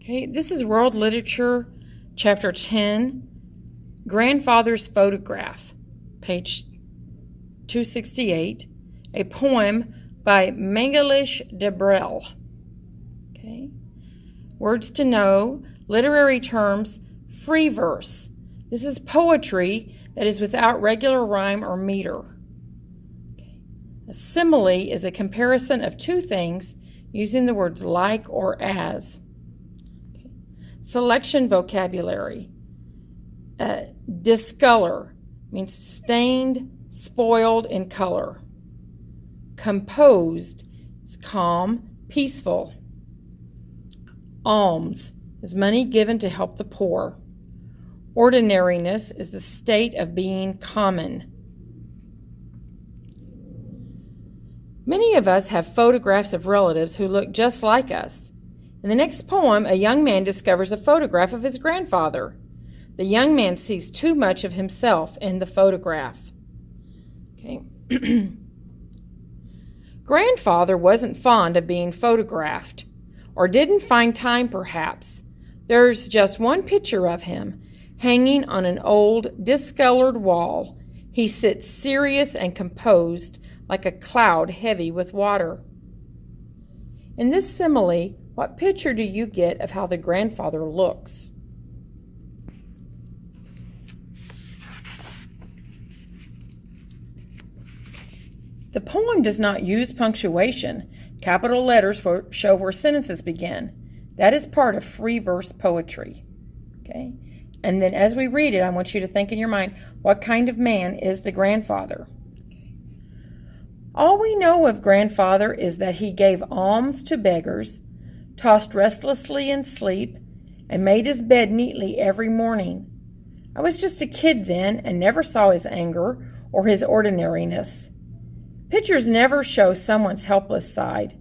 Okay, this is World Literature, Chapter 10, Grandfather's Photograph, page 268, a poem by Mengele de Brel. Okay, words to know, literary terms, free verse. This is poetry that is without regular rhyme or meter. Okay. A simile is a comparison of two things using the words like or as. Okay. Selection vocabulary. Discolor means stained, spoiled in color. Composed is calm, peaceful. Alms is money given to help the poor. Ordinariness is the state of being common. Many of us have photographs of relatives who look just like us. In the next poem, a young man discovers a photograph of his grandfather. The young man sees too much of himself in the photograph. Okay. Grandfather wasn't fond of being photographed, or didn't find time perhaps. There's just one picture of him, hanging on an old, discolored wall. He sits serious and composed, like a cloud heavy with water. In this simile, what picture do you get of how the grandfather looks? The poem does not use punctuation. Capital letters show where sentences begin. That is part of free verse poetry. Okay? And then as we read it, I want you to think in your mind, what kind of man is the grandfather? Okay. All we know of grandfather is that he gave alms to beggars, tossed restlessly in sleep, and made his bed neatly every morning. I was just a kid then and never saw his anger or his ordinariness. Pictures never show someone's helpless side.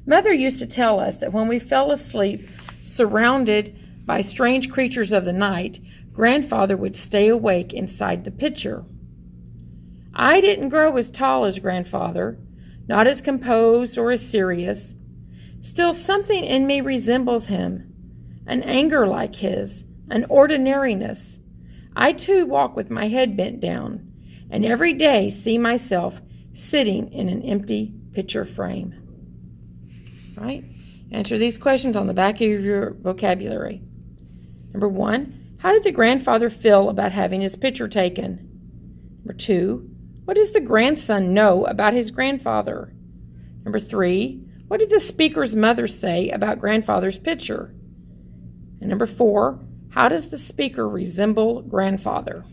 Mother used to tell us that when we fell asleep, surrounded by strange creatures of the night, grandfather would stay awake inside the picture. I didn't grow as tall as grandfather, not as composed or as serious. Still, something in me resembles him, an anger like his, an ordinariness. I too walk with my head bent down, and every day see myself sitting in an empty picture frame. Right? Answer these questions on the back of your vocabulary. Number 1, how did the grandfather feel about having his picture taken? Number 2, what does the grandson know about his grandfather? Number 3, what did the speaker's mother say about grandfather's picture? And number 4, how does the speaker resemble grandfather?